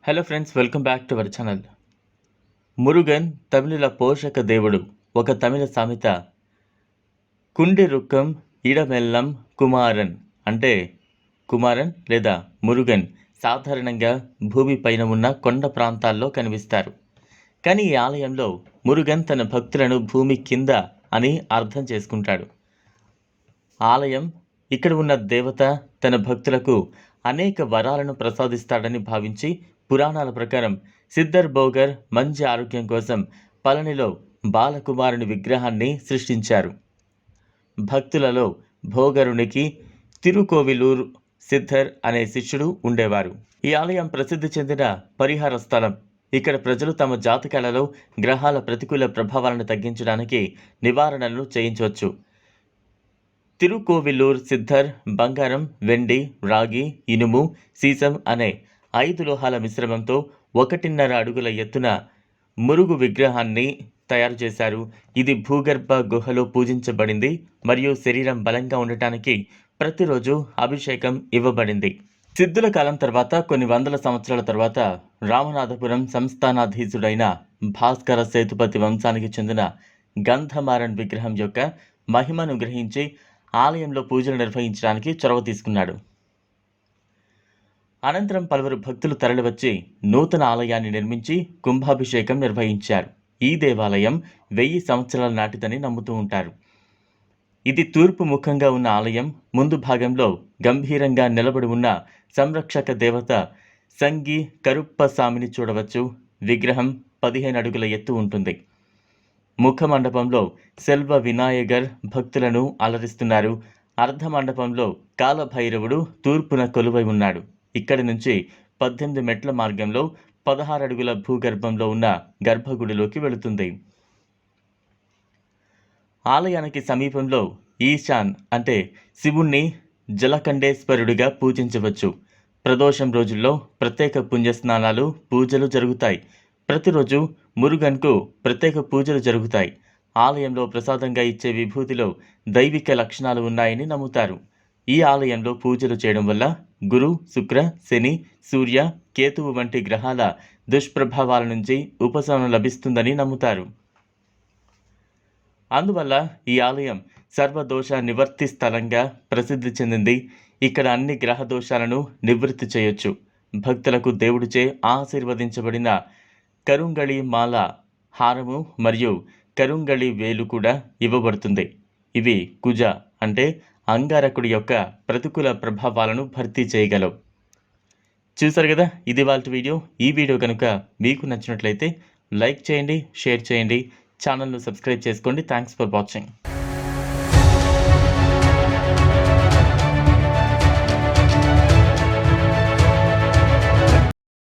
Hello friends, welcome back to our channel. Murugan తమిళుల పోషక దేవుడు. ఒక తమిళ సామెత కుండి రుక్కం ఇడమెల్లం కుమారన్ అంటే కుమారన్ లేదా మురుగన్ సాధారణంగా భూమిపైన ఉన్న కొండ ప్రాంతాల్లో కనిపిస్తారు. కానీ ఈ ఆలయంలో మురుగన్ తన భక్తులను భూమి కింద అని అర్థం చేసుకుంటాడు. ఆలయం ఇక్కడ ఉన్న దేవత తన భక్తులకు అనేక వరాలను ప్రసాదిస్తాడని భావించి పురాణాల ప్రకారం సిద్ధర్ బోగర్ మంచి ఆరోగ్యం కోసం పళనిలో బాలకుమారుని విగ్రహాన్ని సృష్టించారు. భక్తులలో భోగరునికి తిరుకోవిలూరు సిద్ధర్ అనే శిష్యుడు ఉండేవారు. ఈ ఆలయం ప్రసిద్ధి చెందిన పరిహార స్థలం. ఇక్కడ ప్రజలు తమ జాతకాలలో గ్రహాల ప్రతికూల ప్రభావాలను తగ్గించడానికి నివారణలను చేయించవచ్చు. తిరుకోవిలూర్ సిద్ధర్ బంగారం, వెండి, రాగి, ఇనుము, సీసం అనే 5 లోహాల మిశ్రమంతో 1.5 అడుగుల ఎత్తున మురుగు విగ్రహాన్ని తయారు చేశారు. ఇది భూగర్భ గుహలో పూజించబడింది మరియు శరీరం బలంగా ఉండటానికి ప్రతిరోజు అభిషేకం ఇవ్వబడింది. సిద్ధుల కాలం తర్వాత కొన్ని వందల సంవత్సరాల తర్వాత రామనాథపురం సంస్థానాధీశుడైన భాస్కర సేతుపతి వంశానికి చెందిన గంధమారన్ విగ్రహం యొక్క మహిమను గ్రహించి ఆలయంలో పూజలు నిర్వహించడానికి చొరవ తీసుకున్నాడు. అనంతరం పలువురు భక్తులు తరలివచ్చి నూతన ఆలయాన్ని నిర్మించి కుంభాభిషేకం నిర్వహించారు. ఈ దేవాలయం 1000 సంవత్సరాల నాటిదని నమ్ముతూ ఉంటారు. ఇది తూర్పు ముఖంగా ఉన్న ఆలయం. ముందు భాగంలో గంభీరంగా నిలబడి ఉన్న సంరక్షక దేవత సంగి కరుప్పసామిని చూడవచ్చు. విగ్రహం 15 అడుగుల ఎత్తు ఉంటుంది. ముఖ మండపంలో సెల్వ వినాయగర్ భక్తులను అలరిస్తున్నారు. అర్ధ మండపంలో కాలభైరవుడు తూర్పున కొలువై ఉన్నాడు. ఇక్కడి నుంచి 18 మెట్ల మార్గంలో 16 అడుగుల భూగర్భంలో ఉన్న గర్భగుడిలోకి వెళుతుంది. ఆలయానికి సమీపంలో ఈశాన్ అంటే శివుణ్ణి జలకండేశ్వరుడిగా పూజించవచ్చు. ప్రదోషం రోజుల్లో ప్రత్యేక పుణ్యస్నానాలు, పూజలు జరుగుతాయి. ప్రతిరోజు మురుగన్కు ప్రత్యేక పూజలు జరుగుతాయి. ఆలయంలో ప్రసాదంగా ఇచ్చే విభూతిలో దైవిక లక్షణాలు ఉన్నాయని నమ్ముతారు. ఈ ఆలయంలో పూజలు చేయడం వల్ల గురు, శుక్ర, శని, సూర్య, కేతువు వంటి గ్రహాల దుష్ప్రభావాల నుంచి ఉపశమనం లభిస్తుందని నమ్ముతారు. అందువల్ల ఈ ఆలయం సర్వదోష నివర్తి స్థలంగా ప్రసిద్ధి చెందింది. ఇక్కడ అన్ని గ్రహ దోషాలను నివృత్తి చేయొచ్చు. భక్తులకు దేవుడిచే ఆశీర్వదించబడిన కరుంగళి మాల హారము మరియు కరుంగళి వేలు కూడా ఇవ్వబడుతుంది. ఇవి కుజ అంటే అంగారకుడి యొక్క ప్రతికూల ప్రభావాలను భర్తీ చేయగలవు. చూసారు కదా, ఇది వాళ్ళ వీడియో. ఈ వీడియో కనుక మీకు నచ్చినట్లయితే లైక్ చేయండి, షేర్ చేయండి, ఛానల్ను సబ్స్క్రైబ్ చేసుకోండి. Thanks for watching.